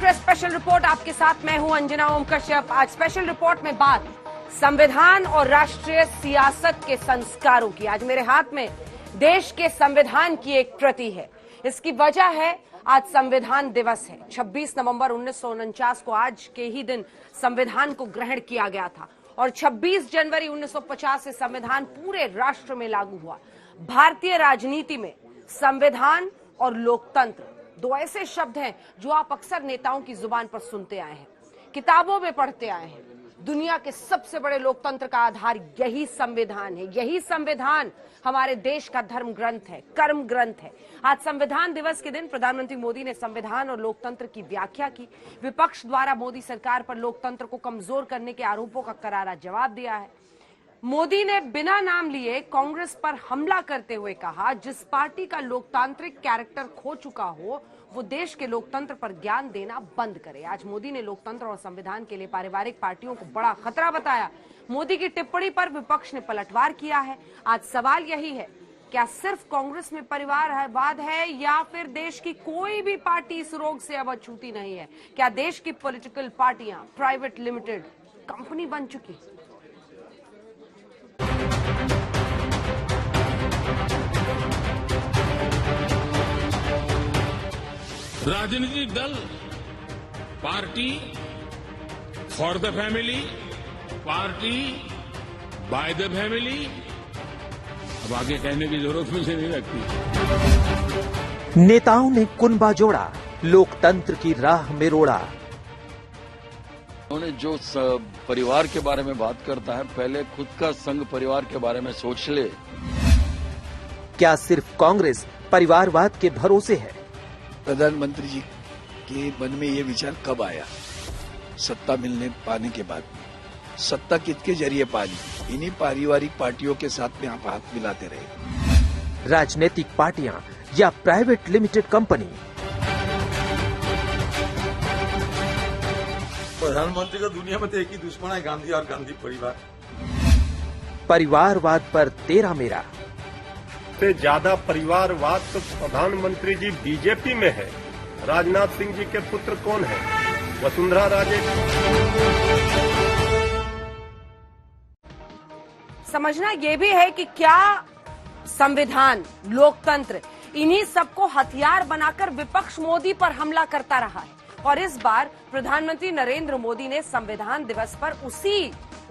Express special report आपके साथ मैं हूं अंजना ओम कश्यप। आज स्पेशल रिपोर्ट में बात संविधान और राष्ट्रीय सियासत के संस्कारों की। आज मेरे हाथ में देश के संविधान की एक प्रति है। इसकी वजह है आज संविधान दिवस है। 26 नवंबर 1949 को आज के ही दिन संविधान को ग्रहण किया गया था और 26 जनवरी 1950 से संविधान पूरे राष्ट्र में लागू हुआ। भारतीय राजनीति में संविधान और लोकतंत्र दो ऐसे शब्द हैं जो आप अक्सर नेताओं की जुबान पर सुनते आए हैं, किताबों में पढ़ते आए हैं। दुनिया के सबसे बड़े लोकतंत्र का आधार यही संविधान है। यही संविधान हमारे देश का धर्म ग्रंथ है, कर्म ग्रंथ है। आज संविधान दिवस के दिन प्रधानमंत्री मोदी ने संविधान और लोकतंत्र की व्याख्या की। विपक्ष द्वारा मोदी सरकार पर लोकतंत्र को कमजोर करने के आरोपों का करारा जवाब दिया है। मोदी ने बिना नाम लिए कांग्रेस पर हमला करते हुए कहा, जिस पार्टी का लोकतांत्रिक कैरेक्टर खो चुका हो वो देश के लोकतंत्र पर ज्ञान देना बंद करे। आज मोदी ने लोकतंत्र और संविधान के लिए पारिवारिक पार्टियों को बड़ा खतरा बताया। मोदी की टिप्पणी पर विपक्ष ने पलटवार किया है। आज सवाल यही है, क्या सिर्फ कांग्रेस में परिवारवाद है या फिर देश की कोई भी पार्टी इस रोग से अब अछूती नहीं है? क्या देश की पॉलिटिकल पार्टियां प्राइवेट लिमिटेड कंपनी बन चुकी? राजनीतिक दल, party for the family, party by the family, अब आगे कहने की जरूरत मुझे नहीं लगती। नेताओं ने कुनबा जोड़ा, लोकतंत्र की राह में रोड़ा। उन्होंने जो परिवार के बारे में बात करता है, पहले खुद का संघ परिवार के बारे में सोच ले। क्या सिर्फ कांग्रेस परिवारवाद के भरोसे है? प्रधानमंत्री जी के मन में ये विचार कब आया? सत्ता मिलने पाने के बाद। सत्ता किसके जरिए पाली? इन्हीं पारिवारिक पार्टियों के साथ में आप हाथ मिलाते रहे। राजनीतिक पार्टियां या प्राइवेट लिमिटेड कंपनी? प्रधानमंत्री का दुनिया में तो एक ही दुश्मन है, गांधी और गांधी परिवार। परिवारवाद पर तेरा मेरा। से ज्यादा परिवारवाद तो प्रधानमंत्री जी बीजेपी में है। राजनाथ सिंह जी के पुत्र कौन है? वसुंधरा राजे। समझना यह भी है कि क्या संविधान, लोकतंत्र, इन्हीं सबको हथियार बनाकर विपक्ष मोदी पर हमला करता रहा है। और इस बार प्रधानमंत्री नरेंद्र मोदी ने संविधान दिवस पर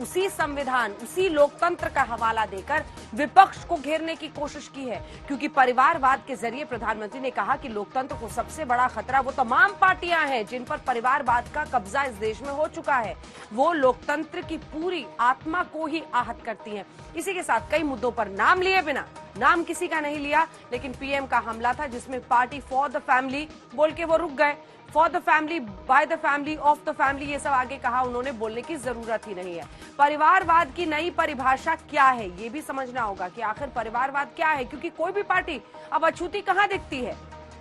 उसी संविधान, उसी लोकतंत्र का हवाला देकर विपक्ष को घेरने की कोशिश की है। क्योंकि परिवारवाद के जरिए प्रधानमंत्री ने कहा कि लोकतंत्र को सबसे बड़ा खतरा वो तमाम पार्टियां हैं जिन पर परिवारवाद का कब्जा इस देश में हो चुका है। वो लोकतंत्र की पूरी आत्मा को ही आहत करती हैं। इसी के साथ कई मुद्दों पर नाम लिए बिना, नाम किसी का नहीं लिया, लेकिन पीएम का हमला था जिसमें पार्टी फॉर द फैमिली बोल के वो रुक गए। For the family, by the family, of the family, ये सब आगे कहा उन्होंने, बोलने की जरूरत ही नहीं है। परिवारवाद की नई परिभाषा क्या है ये भी समझना होगा कि आखिर परिवारवाद क्या है, क्योंकि कोई भी पार्टी अब अछूती कहां दिखती है।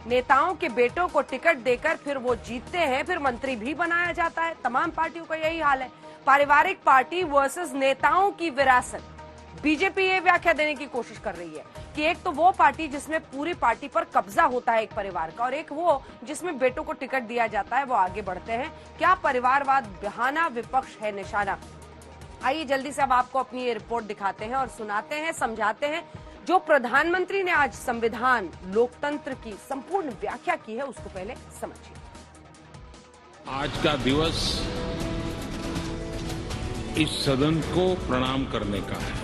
नेताओं के बेटों को टिकट देकर फिर वो जीतते हैं, फिर मंत्री भी बनाया जाता है। तमाम पार्टियों का यही हाल है। पारिवारिक पार्टी वर्सेस नेताओं की विरासत। बीजेपी ये व्याख्या देने की कोशिश कर रही है कि एक तो वो पार्टी जिसमें पूरी पार्टी पर कब्जा होता है एक परिवार का, और एक वो जिसमें बेटों को टिकट दिया जाता है, वो आगे बढ़ते हैं। क्या परिवारवाद बहाना, विपक्ष है निशाना? आइए जल्दी से अब आपको अपनी ये रिपोर्ट दिखाते हैं और सुनाते हैं, समझाते हैं। जो प्रधानमंत्री ने आज संविधान, लोकतंत्र की संपूर्ण व्याख्या की है, उसको पहले समझिए। आज का दिवस इस सदन को प्रणाम करने का है।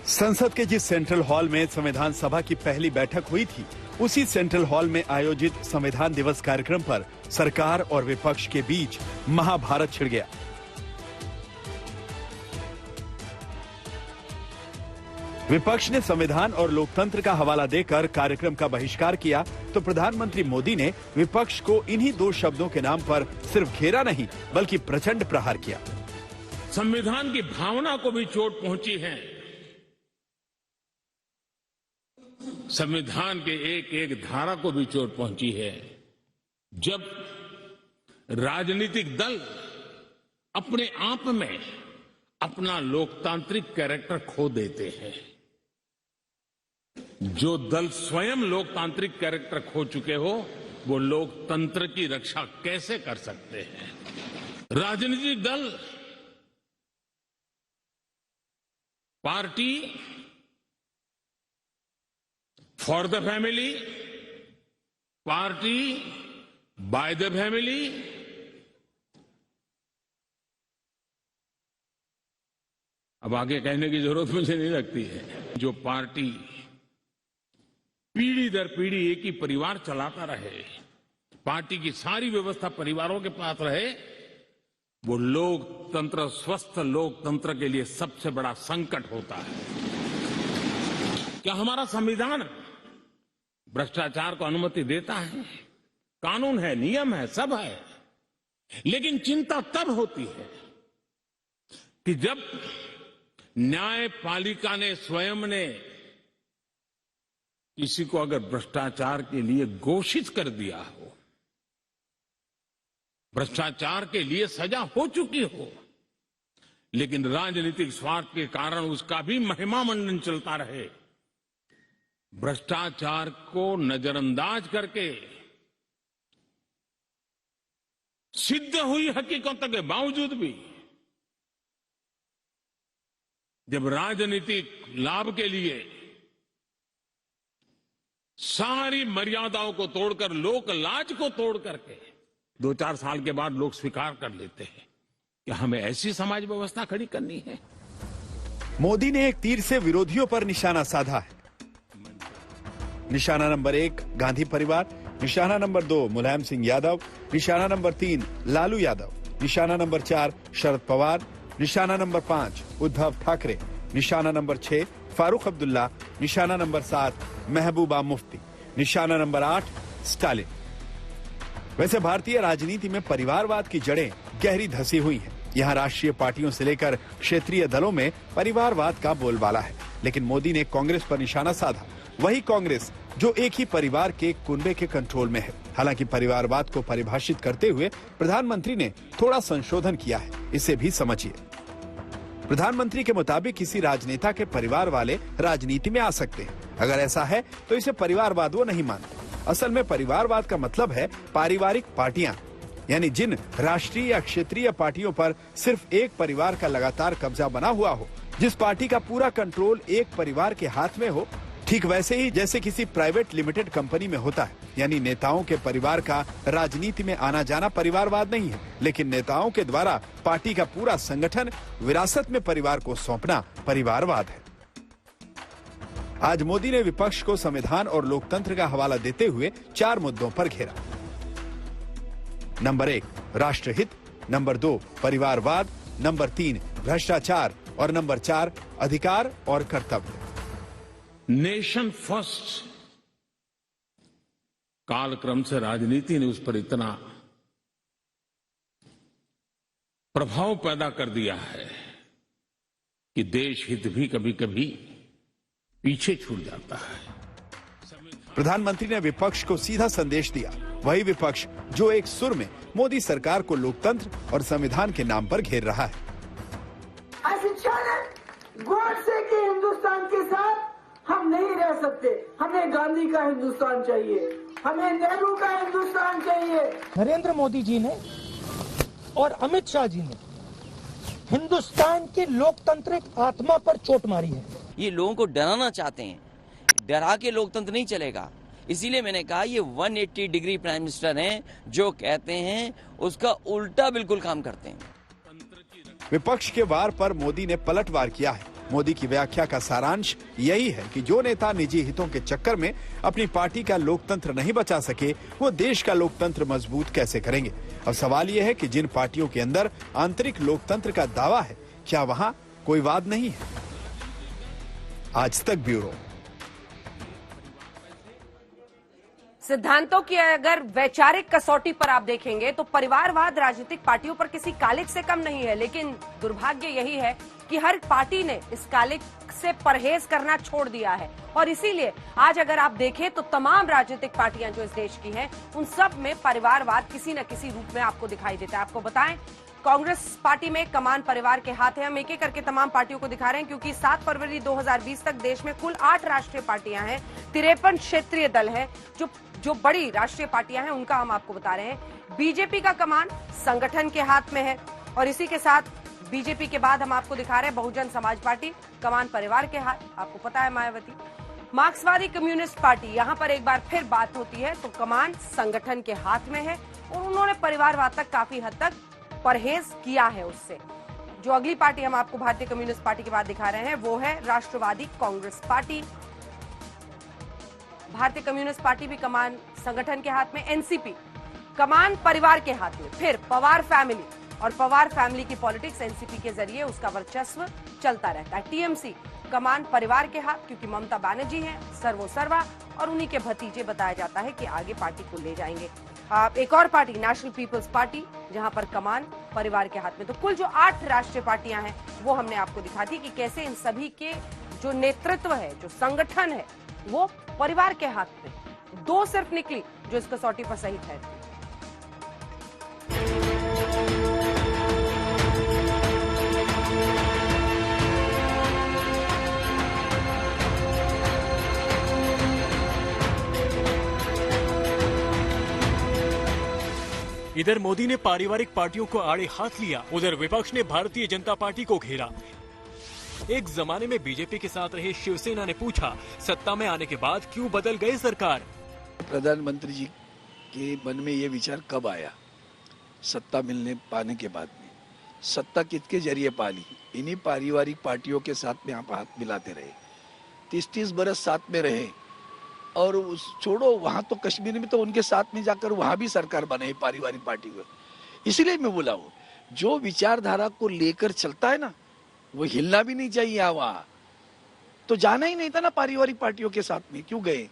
संसद के जिस सेंट्रल हॉल में संविधान सभा की पहली बैठक हुई थी, उसी सेंट्रल हॉल में आयोजित संविधान दिवस कार्यक्रम पर सरकार और विपक्ष के बीच महाभारत छिड़ गया। विपक्ष ने संविधान और लोकतंत्र का हवाला देकर कार्यक्रम का बहिष्कार किया, तो प्रधानमंत्री मोदी ने विपक्ष को इन्हीं दो शब्दों के नाम पर सिर्फ घेरा नहीं, बल्कि प्रचंड प्रहार किया। संविधान की भावना को भी चोट पहुंची है। संविधान के एक एक धारा को भी चोट पहुंची है। जब राजनीतिक दल अपने आप में अपना लोकतांत्रिक कैरेक्टर खो देते हैं, जो दल स्वयं लोकतांत्रिक कैरेक्टर खो चुके हो वो लोकतंत्र की रक्षा कैसे कर सकते हैं? राजनीतिक दल, party for the family, party by the family, अब आगे कहने की जरूरत मुझे नहीं लगती है। जो पार्टी पीढ़ी दर पीढ़ी एक ही परिवार चलाता रहे, पार्टी की सारी व्यवस्था परिवारों के पास रहे, वो लोकतंत्र, स्वस्थ लोकतंत्र के लिए सबसे बड़ा संकट होता है। क्या हमारा संविधान भ्रष्टाचार को अनुमति देता है? कानून है, नियम है, सब है, लेकिन चिंता तब होती है कि जब न्यायपालिका ने स्वयं ने किसी को अगर भ्रष्टाचार के लिए घोषित कर दिया हो, भ्रष्टाचार के लिए सजा हो चुकी हो, लेकिन राजनीतिक स्वार्थ के कारण उसका भी महिमा मंडन चलता रहे, भ्रष्टाचार को नजरअंदाज करके सिद्ध हुई हकीकतों के बावजूद भी जब राजनीतिक लाभ के लिए सारी मर्यादाओं को तोड़कर, लोक लाज को तोड़ करके 2-4 साल के बाद लोग स्वीकार कर लेते हैं कि हमें ऐसी समाज व्यवस्था खड़ी करनी है। मोदी ने एक तीर से विरोधियों पर निशाना साधा है। निशाना नंबर 1 गांधी परिवार, निशाना नंबर 2 मुलायम सिंह यादव, निशाना नंबर 3 लालू यादव, निशाना नंबर 4 शरद पवार, निशाना नंबर 5 उद्धव ठाकरे, निशाना नंबर 6 फारूक अब्दुल्ला, निशाना नंबर 7 महबूबा मुफ्ती, निशाना नंबर 8 स्टालिन। वैसे भारतीय राजनीति में परिवारवाद की जड़ें गहरी धसी हुई हैं। यहाँ राष्ट्रीय पार्टियों से लेकर क्षेत्रीय दलों में परिवारवाद का बोलबाला है, लेकिन मोदी ने कांग्रेस पर निशाना साधा। वही कांग्रेस जो एक ही परिवार के कुनबे के कंट्रोल में है। हालांकि परिवारवाद को परिभाषित करते हुए प्रधानमंत्री ने थोड़ा संशोधन किया है, इसे भी समझिए। प्रधानमंत्री के मुताबिक किसी राजनेता के परिवार वाले राजनीति में आ सकते हैं। अगर ऐसा है तो इसे परिवारवाद वो नहीं मानते। असल में परिवारवाद का मतलब है पारिवारिक पार्टियां, यानी जिन राष्ट्रीय या क्षेत्रीय पार्टियों पर सिर्फ एक परिवार का लगातार कब्जा बना हुआ हो, जिस पार्टी का पूरा कंट्रोल एक परिवार के हाथ में हो। ठीक वैसे ही जैसे किसी प्राइवेट लिमिटेड कंपनी में होता है, यानी नेताओं के परिवार का राजनीति में आना जाना परिवारवाद नहीं है, लेकिन नेताओं के द्वारा पार्टी का पूरा संगठन विरासत में परिवार को सौंपना परिवारवाद है। आज मोदी ने विपक्ष को संविधान और लोकतंत्र का हवाला देते हुए 4 मुद्दों पर घेरा। नंबर 1 राष्ट्रहित, नंबर 2 परिवारवाद, नंबर 3 भ्रष्टाचार और नंबर 4 अधिकार और कर्तव्य। नेशन फर्स्ट कालक्रम से राजनीति ने उस पर इतना प्रभाव पैदा कर दिया है कि देश हित भी कभी कभी पीछे छूट जाता है। प्रधानमंत्री ने विपक्ष को सीधा संदेश दिया, वही विपक्ष जो एक सुर में मोदी सरकार को लोकतंत्र और संविधान के नाम पर घेर रहा है। गोडसे के हिंदुस्तान के साथ हम नहीं रह सकते। हमें गांधी का हिंदुस्तान चाहिए, हमें नेहरू का हिंदुस्तान चाहिए। नरेंद्र मोदी जी ने और अमित शाह जी ने हिंदुस्तान की लोकतांत्रिक आत्मा पर चोट मारी है। ये लोगों को डराना चाहते हैं, डरा के लोकतंत्र नहीं चलेगा। इसीलिए मैंने कहा ये 180 डिग्री प्राइम मिनिस्टर हैं, जो कहते हैं उसका उल्टा बिल्कुल काम करते हैं। विपक्ष के वार पर मोदी ने पलटवार किया है। मोदी की व्याख्या का सारांश यही है कि जो नेता निजी हितों के चक्कर में अपनी पार्टी का लोकतंत्र नहीं बचा सके, वो देश का लोकतंत्र मजबूत कैसे करेंगे। अब सवाल यह है कि जिन पार्टियों के अंदर आंतरिक लोकतंत्र का दावा है, क्या वहां कोई वाद नहीं है? आज तक ब्यूरो। सिद्धांतों की अगर वैचारिक कसौटी पर आप देखेंगे तो परिवारवाद राजनीतिक पार्टियों पर किसी कालिक से कम नहीं है, लेकिन दुर्भाग्य यही है कि हर पार्टी ने इस कालिक से परहेज करना छोड़ दिया है। और इसीलिए आज अगर आप देखें तो तमाम राजनीतिक पार्टियां जो इस देश की हैं, उन सब में परिवारवाद किसी न किसी रूप में आपको दिखाई देता है। आपको बताएं कांग्रेस पार्टी में कमान परिवार के हाथ है। हम एक एक करके तमाम पार्टियों को दिखा रहे हैं क्योंकि 7 फरवरी 2020 तक देश में कुल 8 राष्ट्रीय पार्टियां हैं, 53 क्षेत्रीय दल है। जो बड़ी राष्ट्रीय पार्टियां हैं उनका हम आपको बता रहे हैं। बीजेपी का कमान संगठन के हाथ में है और इसी के साथ बीजेपी के बाद हम आपको दिखा रहे हैं बहुजन समाज पार्टी, कमान परिवार के हाथ, आपको पता है मायावती। मार्क्सवादी कम्युनिस्ट पार्टी, यहां पर एक बार फिर बात होती है तो कमान संगठन के हाथ में है और उन्होंने परिवारवाद तक काफी हद तक परहेज किया है उससे। जो अगली पार्टी हम आपको भारतीय कम्युनिस्ट पार्टी के बाद दिखा रहे हैं वो है राष्ट्रवादी कांग्रेस पार्टी। भारतीय कम्युनिस्ट पार्टी भी कमान संगठन के हाथ में। एनसीपी कमान परिवार के हाथ में। फिर पवार फैमिली, और पवार फैमिली की पॉलिटिक्स एनसीपी के जरिए उसका वर्चस्व चलता रहता है। टीएमसी कमान परिवार के हाथ क्योंकि ममता बनर्जी हैं सर्वोसर्वा और उन्हीं के भतीजे बताया जाता है कि आगे पार्टी को ले जाएंगे। एक और पार्टी नेशनल पीपल्स पार्टी जहां पर कमान परिवार के हाथ में। तो कुल जो 8 राष्ट्रीय पार्टियां हैं वो हमने आपको दिखा दी कि कैसे इन सभी के जो नेतृत्व है, जो संगठन है, वो परिवार के हाथ में। 2 सिर्फ निकली जो इस कसौटी पर सही ठहरती। इधर मोदी ने पारिवारिक पार्टियों को आड़े हाथ लिया, उधर विपक्ष ने भारतीय जनता पार्टी को घेरा। एक जमाने में बीजेपी के साथ रहे शिवसेना ने पूछा, सत्ता में आने के बाद क्यों बदल गए सरकार? प्रधानमंत्री जी के मन में ये विचार कब आया? सत्ता मिलने पाने के बाद में। सत्ता किसके जरिए पाली? इन्हीं पारिवारिक पार्टियों के साथ में आप हाथ मिलाते रहे, 30-30 बरस साथ में रहे और उस छोड़ो, वहां तो कश्मीर में तो उनके साथ में जाकर वहां भी सरकार बनाई पारिवारिक पार्टी को। इसलिए मैं बोला हूँ, जो विचारधारा को लेकर चलता है ना, वो हिलना भी नहीं चाहिए। वहां तो जाना ही नहीं था ना पारिवारिक पार्टियों के साथ में, क्यों गए?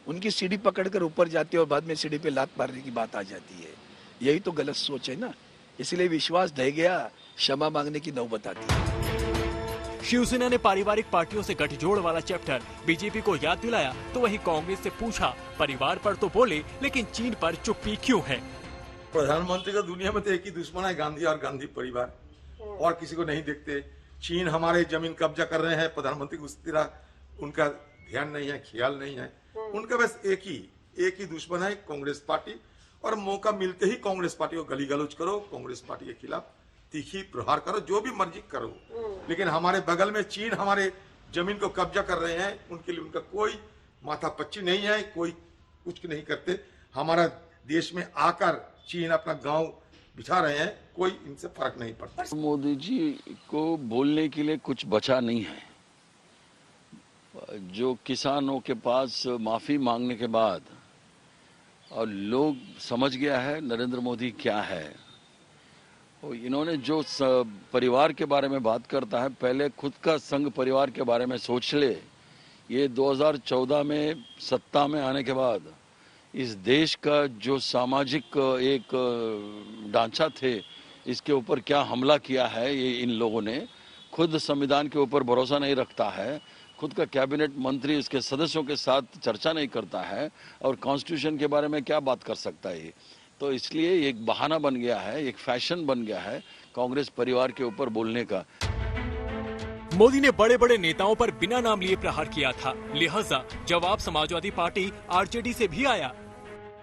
उनकी सीढ़ी पकड़कर ऊपर जाते और बाद में सीढ़ी पे लात मारने की बात आ जाती है। यही तो गलत सोच है ना। इसलिए विश्वास ढह गया, क्षमा मांगने की नौबत आती है। शिवसेना ने पारिवारिक पार्टियों से गठजोड़ वाला चैप्टर बीजेपी को याद दिलाया तो वहीं कांग्रेस से पूछा, परिवार पर तो बोले लेकिन चीन पर चुप्पी क्यों है? प्रधानमंत्री का दुनिया में तो एक ही दुश्मन है, गांधी और गांधी परिवार, और किसी को नहीं देखते। चीन हमारे जमीन कब्जा कर रहे हैं, प्रधानमंत्री को उस तरह उनका ध्यान नहीं है, ख्याल नहीं है। उनका बस एक ही दुश्मन है, कांग्रेस पार्टी। और मौका मिलते ही कांग्रेस पार्टी को गली गलौज करो, कांग्रेस पार्टी के खिलाफ तीखी प्रहार करो, जो भी मर्जी करो। लेकिन हमारे बगल में चीन हमारे जमीन को कब्जा कर रहे हैं, उनके लिए उनका कोई माथा पच्ची नहीं है, कोई कुछ नहीं करते। हमारा देश में आकर चीन अपना गांव बिछा रहे हैं, कोई इनसे फर्क नहीं पड़ता। मोदी जी को बोलने के लिए कुछ बचा नहीं है। जो किसानों के पास माफी मांगने के बाद और लोग समझ गया है नरेंद्र मोदी क्या है। इन्होंने जो परिवार के बारे में बात करता है, पहले खुद का संघ परिवार के बारे में सोच ले। ये 2014 में सत्ता में आने के बाद इस देश का जो सामाजिक एक ढांचा थे, इसके ऊपर क्या हमला किया है ये इन लोगों ने। खुद संविधान के ऊपर भरोसा नहीं रखता है, खुद का कैबिनेट मंत्री उसके सदस्यों के साथ चर्चा नहीं करता है और कॉन्स्टिट्यूशन के बारे में क्या बात कर सकता है। तो इसलिए एक बहाना बन गया है, एक फैशन बन गया है कांग्रेस परिवार के ऊपर बोलने का। मोदी ने बड़े बड़े नेताओं पर बिना नाम लिए प्रहार किया था, लिहाजा जवाब समाजवादी पार्टी आरजेडी से भी आया।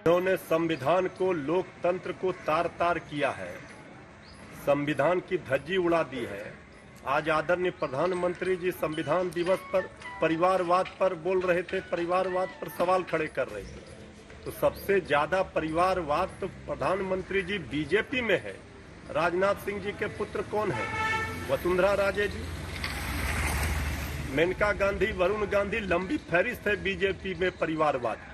उन्होंने संविधान को, लोकतंत्र को तार तार किया है, संविधान की धज्जी उड़ा दी है। आज आदरणीय प्रधानमंत्री जी संविधान दिवस पर परिवारवाद पर बोल रहे थे, परिवारवाद पर सवाल खड़े कर रहे थे। तो सबसे ज्यादा परिवारवाद तो प्रधानमंत्री जी बीजेपी में है। राजनाथ सिंह जी के पुत्र कौन है? वसुंधरा राजे जी, मेनका गांधी, वरुण गांधी, लंबी फहरिस्त है बीजेपी में परिवारवाद की।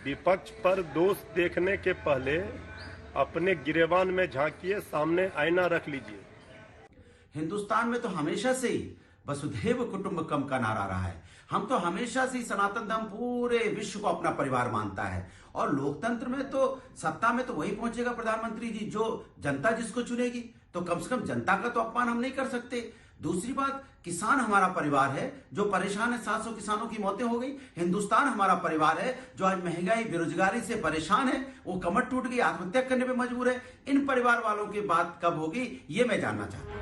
विपक्ष पर दोष देखने के पहले अपने गिरेबान में झांकिए, सामने आईना रख लीजिए। हिंदुस्तान में तो हमेशा से ही वसुधैव कुटुंबकम का नारा रहा है। हम तो हमेशा से सनातन धर्म पूरे विश्व को अपना परिवार मानता है और लोकतंत्र में तो सत्ता में तो वही पहुंचेगा प्रधानमंत्री जी जो जनता जिसको चुनेगी। तो कम से कम जनता का तो अपमान हम नहीं कर सकते। दूसरी बात, किसान हमारा परिवार है जो परेशान है। 700 किसानों की मौतें हो गई। हिंदुस्तान हमारा परिवार है जो आज महंगाई बेरोजगारी से परेशान है, वो कमर टूट गई, आत्महत्या करने पे मजबूर है। इन परिवार वालों की बात कब होगी, ये मैं जानना चाहता हूं।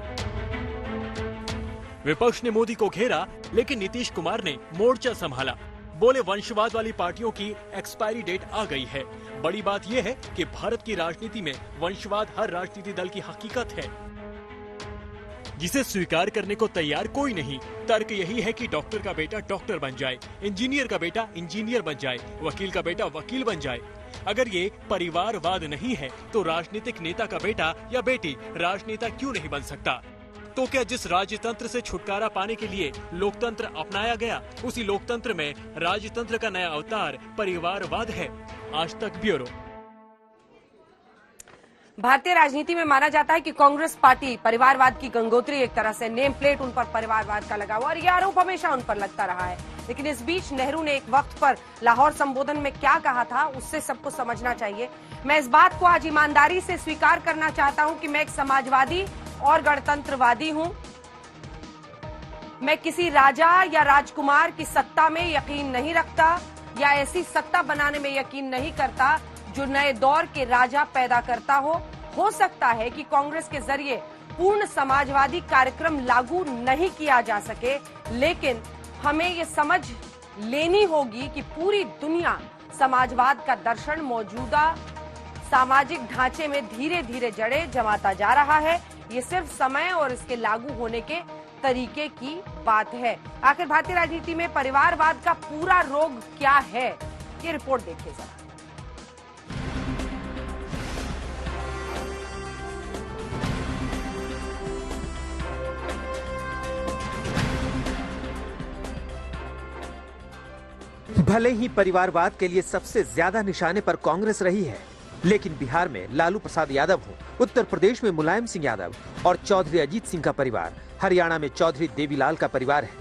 विपक्ष ने मोदी को घेरा, लेकिन नीतीश कुमार ने मोर्चा संभाला। बोले वंशवाद वाली पार्टियों की एक्सपायरी डेट आ गई है। बड़ी बात यह है कि भारत की राजनीति में वंशवाद हर राजनीति दल की हकीकत है, जिसे स्वीकार करने को तैयार कोई नहीं। तर्क यही है कि डॉक्टर का बेटा डॉक्टर बन जाए, इंजीनियर का बेटा इंजीनियर बन जाए, वकील का बेटा वकील बन जाए। अगर ये परिवारवाद नहीं है तो राजनीतिक नेता का बेटा या बेटी राजनेता क्यों नहीं बन सकता? तो क्या जिस राजतंत्र से छुटकारा पाने के लिए लोकतंत्र अपनाया गया, उसी लोकतंत्र में राजतंत्र का नया अवतार परिवारवाद है? आज तक ब्यूरो। भारतीय राजनीति में माना जाता है कि कांग्रेस पार्टी परिवारवाद की गंगोत्री, एक तरह से नेम प्लेट उन पर परिवारवाद का लगा हुआ, और यह आरोप हमेशा उन पर लगता रहा है। लेकिन इस बीच नेहरू ने एक वक्त पर लाहौर संबोधन में क्या कहा था, उससे सबको समझना चाहिए। मैं इस बात को आज ईमानदारी से स्वीकार करना चाहता हूं कि मैं एक समाजवादी और गणतंत्रवादी हूं। मैं किसी राजा या राजकुमार की सत्ता में यकीन नहीं रखता या ऐसी सत्ता बनाने में यकीन नहीं करता जो नए दौर के राजा पैदा करता हो। सकता है कि कांग्रेस के जरिए पूर्ण समाजवादी कार्यक्रम लागू नहीं किया जा सके, लेकिन हमें ये समझ लेनी होगी कि पूरी दुनिया समाजवाद का दर्शन मौजूदा सामाजिक ढांचे में धीरे धीरे जड़ें जमाता जा रहा है। ये सिर्फ समय और इसके लागू होने के तरीके की बात है। आखिर भारतीय राजनीति में परिवारवाद का पूरा रोग क्या है, ये रिपोर्ट देखिए जरा। भले ही परिवारवाद के लिए सबसे ज्यादा निशाने पर कांग्रेस रही है, लेकिन बिहार में लालू प्रसाद यादव हो, उत्तर प्रदेश में मुलायम सिंह यादव और चौधरी अजीत सिंह का परिवार, हरियाणा में चौधरी देवीलाल का परिवार है,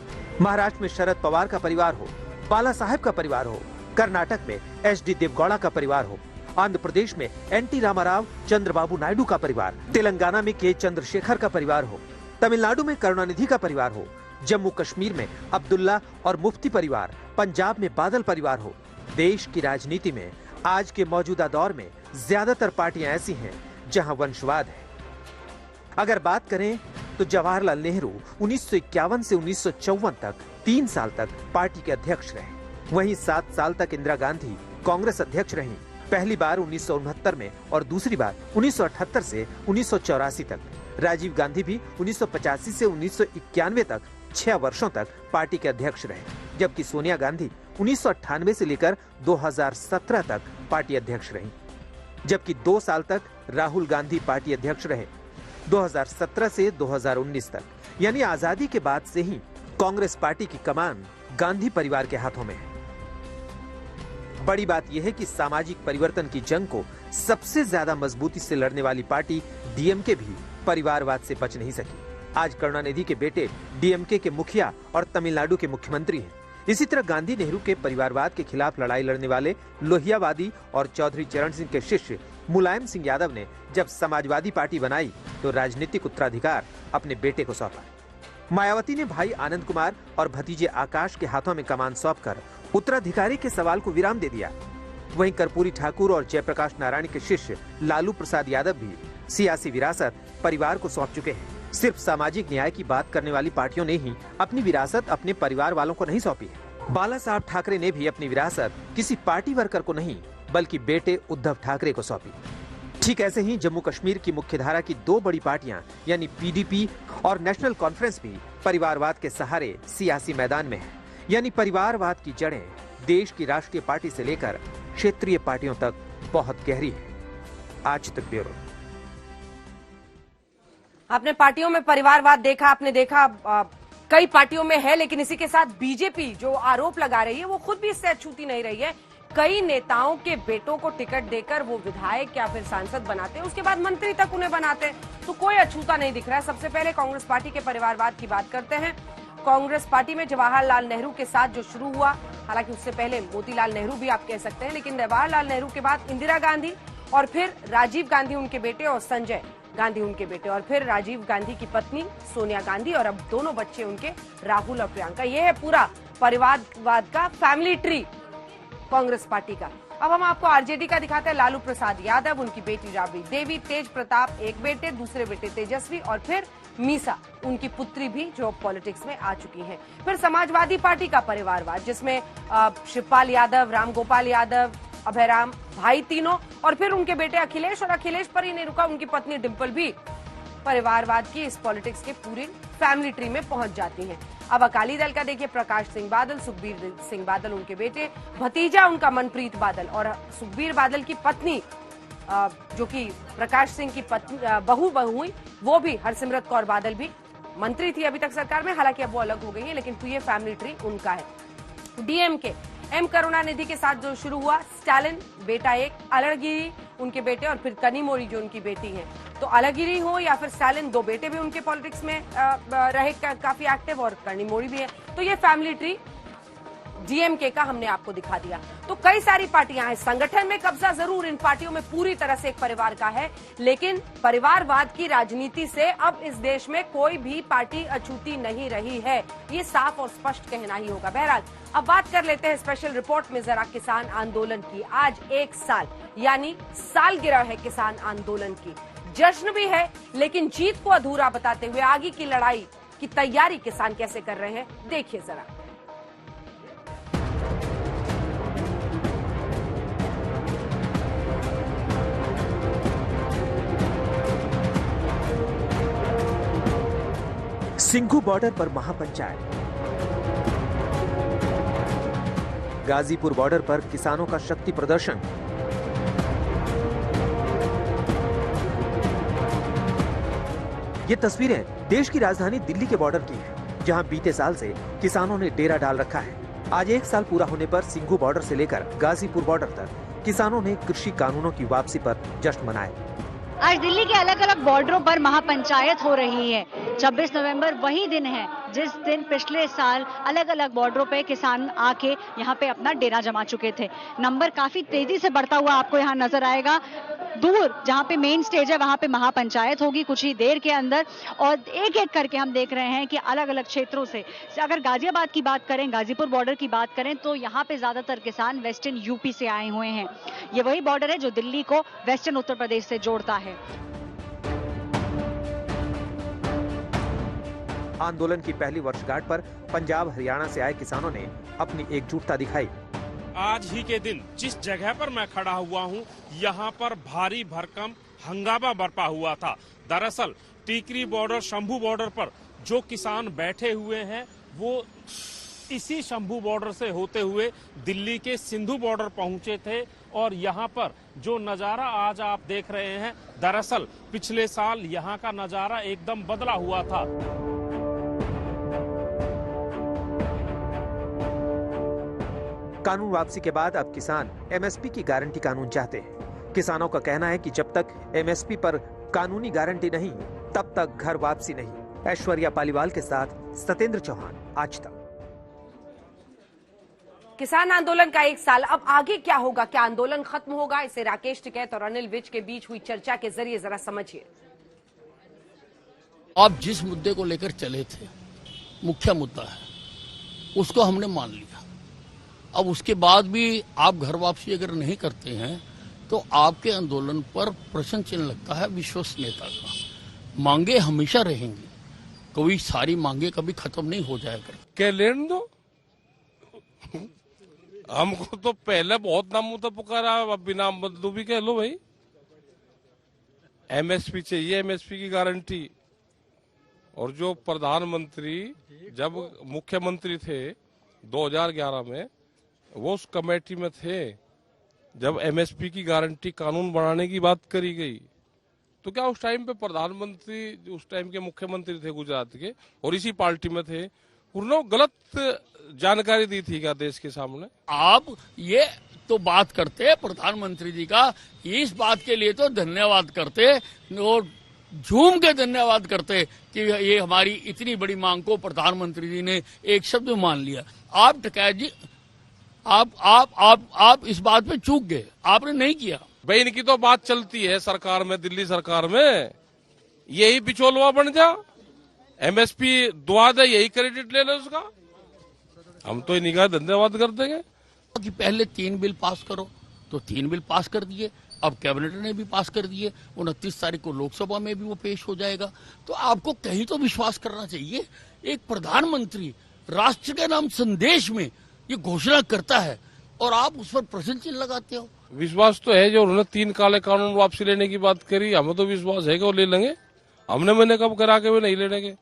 महाराष्ट्र में शरद पवार का परिवार हो, बाला साहेब का परिवार हो, कर्नाटक में एच.डी. देवगौड़ा का परिवार हो, आंध्र प्रदेश में एन.टी. रामाराव चंद्रबाबू नायडू का परिवार, तेलंगाना में के चंद्रशेखर का परिवार हो, तमिलनाडु में करुणानिधि का परिवार हो, जम्मू कश्मीर में अब्दुल्ला और मुफ्ती परिवार, पंजाब में बादल परिवार हो। देश की राजनीति में आज के मौजूदा दौर में ज्यादातर पार्टियां ऐसी हैं जहां वंशवाद है। अगर बात करें तो जवाहरलाल नेहरू 1951 से 1954 तक 3 साल तक पार्टी के अध्यक्ष रहे। वहीं 7 साल तक इंदिरा गांधी कांग्रेस अध्यक्ष रहीं, पहली बार 1969 में और दूसरी बार 1978 से 1984 तक। राजीव गांधी भी 1985 से 1991 तक 6 वर्षों तक पार्टी के अध्यक्ष रहे, जबकि सोनिया गांधी 1998 से लेकर 2017 तक पार्टी अध्यक्ष रहीं, जबकि 2 साल तक राहुल गांधी पार्टी अध्यक्ष रहे, 2017 से 2019 तक। यानी आजादी के बाद से ही कांग्रेस पार्टी की कमान गांधी परिवार के हाथों में है। बड़ी बात यह है कि सामाजिक परिवर्तन की जंग को सबसे ज्यादा मजबूती से लड़ने वाली पार्टी डीएमके भी परिवारवाद से बच नहीं सकी। आज करुणानिधि के बेटे डीएमके के मुखिया और तमिलनाडु के मुख्यमंत्री हैं। इसी तरह गांधी नेहरू के परिवारवाद के खिलाफ लड़ाई लड़ने वाले लोहियावादी और चौधरी चरण सिंह के शिष्य मुलायम सिंह यादव ने जब समाजवादी पार्टी बनाई तो राजनीतिक उत्तराधिकार अपने बेटे को सौंपा। मायावती ने भाई आनंद कुमार और भतीजे आकाश के हाथों में कमान सौंपकर उत्तराधिकारी के सवाल को विराम दे दिया। वहीं कर्पूरी ठाकुर और जयप्रकाश नारायण के शिष्य लालू प्रसाद यादव भी सियासी विरासत परिवार को सौंप चुके हैं। सिर्फ सामाजिक न्याय की बात करने वाली पार्टियों ने ही अपनी विरासत अपने परिवार वालों को नहीं सौंपी है। बाला साहब ठाकरे ने भी अपनी विरासत किसी पार्टी वर्कर को नहीं बल्कि बेटे उद्धव ठाकरे को सौंपी। ठीक ऐसे ही जम्मू कश्मीर की मुख्यधारा की 2 बड़ी पार्टियां यानी पीडीपी और नेशनल कॉन्फ्रेंस भी परिवारवाद के सहारे सियासी मैदान में है। यानी परिवारवाद की जड़ें देश की राष्ट्रीय पार्टी से लेकर क्षेत्रीय पार्टियों तक बहुत गहरी है। आज तक ब्यूरो। आपने पार्टियों में परिवारवाद देखा, आपने देखा कई पार्टियों में है, लेकिन इसी के साथ बीजेपी जो आरोप लगा रही है वो खुद भी इससे अछूती नहीं रही है। कई नेताओं के बेटों को टिकट देकर वो विधायक या फिर सांसद बनाते हैं, उसके बाद मंत्री तक उन्हें बनाते हैं, तो कोई अछूता नहीं दिख रहा है। सबसे पहले कांग्रेस पार्टी के परिवारवाद की बात करते हैं। कांग्रेस पार्टी में जवाहरलाल नेहरू के साथ जो शुरू हुआ, हालांकि उससे पहले मोतीलाल नेहरू भी आप कह सकते हैं, लेकिन जवाहरलाल नेहरू के बाद इंदिरा गांधी और फिर राजीव गांधी उनके बेटे और संजय गांधी उनके बेटे और फिर राजीव गांधी की पत्नी सोनिया गांधी और अब दोनों बच्चे उनके राहुल और प्रियंका। ये है पूरा परिवारवाद का फैमिली ट्री कांग्रेस पार्टी का। अब हम आपको आरजेडी का दिखाते हैं। लालू प्रसाद यादव, उनकी बेटी राबड़ी देवी, तेज प्रताप एक बेटे, दूसरे बेटे तेजस्वी और फिर मीसा उनकी पुत्री भी जो पॉलिटिक्स में आ चुकी हैं। फिर समाजवादी पार्टी का परिवारवाद जिसमें शिवपाल यादव, रामगोपाल यादव, अभयराम भाई तीनों और फिर उनके बेटे अखिलेश, और अखिलेश पर ही नहीं रुका, उनकी पत्नी डिंपल भी परिवारवाद की इस पॉलिटिक्स के पूरे फैमिली ट्री में पहुंच जाती हैं। अब अकाली दल का देखिए, प्रकाश सिंह बादल, सुखबीर सिंह बादल उनके बेटे, भतीजा उनका मनप्रीत बादल और सुखबीर बादल की पत्नी जो कि प्रकाश सिंह की बहू हुई वो भी हरसिमरत कौर बादल भी मंत्री थी अभी तक सरकार में, हालांकि अब वो अलग हो गई है, लेकिन ये फैमिली ट्री उनका है। डीएमके एम करुणानिधि के साथ जो शुरू हुआ, स्टालिन बेटा एक, अलड़गिरी उनके बेटे और फिर कनिमोरी जो उनकी बेटी है। तो अलड़गिरी हो या फिर स्टालिन, दो बेटे भी उनके पॉलिटिक्स में रहे काफी एक्टिव और कनिमोरी भी है। तो ये फैमिली ट्री डीएमके का हमने आपको दिखा दिया। तो कई सारी पार्टियां हैं, संगठन में कब्जा जरूर इन पार्टियों में पूरी तरह से एक परिवार का है, लेकिन परिवारवाद की राजनीति से अब इस देश में कोई भी पार्टी अछूती नहीं रही है, ये साफ और स्पष्ट कहना ही होगा। बहरहाल अब बात कर लेते हैं स्पेशल रिपोर्ट में जरा किसान आंदोलन की। आज 1 साल यानी सालगिरह है किसान आंदोलन की। जश्न भी है, लेकिन जीत को अधूरा बताते हुए आगे की लड़ाई की तैयारी किसान कैसे कर रहे हैं, देखिए जरा। सिंघू बॉर्डर पर महापंचायत, गाजीपुर बॉर्डर पर किसानों का शक्ति प्रदर्शन, ये तस्वीरें देश की राजधानी दिल्ली के बॉर्डर की हैं, जहां बीते साल से किसानों ने डेरा डाल रखा है। आज 1 साल पूरा होने पर सिंघू बॉर्डर से लेकर गाजीपुर बॉर्डर तक किसानों ने कृषि कानूनों की वापसी पर जश्न मनाया। आज दिल्ली के अलग अलग बॉर्डरों पर महापंचायत हो रही है। 26 नवंबर वही दिन है जिस दिन पिछले साल अलग अलग बॉर्डरों पे किसान आके यहाँ पे अपना डेरा जमा चुके थे। नंबर काफी तेजी से बढ़ता हुआ आपको यहाँ नजर आएगा। दूर जहाँ पे मेन स्टेज है वहाँ पे महापंचायत होगी कुछ ही देर के अंदर, और एक एक करके हम देख रहे हैं कि अलग अलग क्षेत्रों से, अगर गाजियाबाद की बात करें, गाजीपुर बॉर्डर की बात करें, तो यहाँ पे ज्यादातर किसान वेस्टर्न यूपी से आए हुए हैं। ये वही बॉर्डर है जो दिल्ली को वेस्टर्न उत्तर प्रदेश से जोड़ता है। आंदोलन की पहली वर्षगांठ पर पंजाब हरियाणा से आए किसानों ने अपनी एकजुटता दिखाई। आज ही के दिन जिस जगह पर मैं खड़ा हुआ हूं, यहां पर भारी भरकम हंगामा बरपा हुआ था। दरअसल टीकरी बॉर्डर, शंभू बॉर्डर पर जो किसान बैठे हुए हैं वो इसी शंभू बॉर्डर से होते हुए दिल्ली के सिंधु बॉर्डर पहुंचे थे। और यहां पर जो नजारा आज आप देख रहे हैं, दरअसल पिछले साल यहां का नजारा एकदम बदला हुआ था। कानून वापसी के बाद अब किसान एमएसपी की गारंटी कानून चाहते हैं। किसानों का कहना है कि जब तक एमएसपी पर कानूनी गारंटी नहीं, तब तक घर वापसी नहीं। ऐश्वर्या पालीवाल के साथ सत्येंद्र चौहान, आज तक। किसान आंदोलन का 1 साल, अब आगे क्या होगा? क्या आंदोलन खत्म होगा? इसे राकेश टिकैत और अनिल विज के बीच हुई चर्चा के जरिए जरा समझिए। आप जिस मुद्दे को लेकर चले थे, मुख्य मुद्दा है, उसको हमने मान लिया। अब उसके बाद भी आप घर वापसी अगर नहीं करते हैं तो आपके आंदोलन पर प्रश्न चिन्ह लगता है विश्वसनीयता का। मांगे हमेशा रहेंगी, कोई सारी मांगे कभी खत्म नहीं हो जाएगा। क्या लेने दो, हमको तो पहले बहुत नामों तो पुकारा, अब बिना बदलू भी कह लो भाई। एमएसपी चाहिए, एमएसपी की गारंटी। और जो प्रधानमंत्री जब मुख्यमंत्री थे 2011 में, वो उस कमेटी में थे जब एमएसपी की गारंटी कानून बनाने की बात करी गई। तो क्या उस टाइम पे प्रधानमंत्री, उस टाइम के मुख्यमंत्री थे गुजरात के और इसी पार्टी में थे, उन्होंने गलत जानकारी दी थी क्या देश के सामने? आप ये तो बात करते प्रधानमंत्री जी का, इस बात के लिए तो धन्यवाद करते और झूम के धन्यवाद करते कि ये हमारी इतनी बड़ी मांग को प्रधानमंत्री जी ने एक शब्द में मान लिया। आप टिकैत जी, आप इस बात पे चूक गए, आपने नहीं किया। भाई इनकी तो बात चलती है सरकार में, दिल्ली सरकार में, यही बिचौलवा बन जा, एमएसपी दुआ दे, यही क्रेडिट ले ले उसका। हम तो इन्हीं का धन्यवाद कर देंगे कि पहले 3 बिल पास करो, तो 3 बिल पास कर दिए, अब कैबिनेट ने भी पास कर दिए, 29 तारीख को लोकसभा में भी वो पेश हो जाएगा। तो आपको कहीं तो विश्वास करना चाहिए। एक प्रधानमंत्री राष्ट्र के नाम संदेश में ये घोषणा करता है और आप उस पर प्रश्न चिन्ह लगाते हो। विश्वास तो है, जो उन्होंने 3 काले कानून वापसी लेने की बात करी, हमें तो विश्वास है कि वो ले लेंगे। मैंने कब करा के वे नहीं लेने के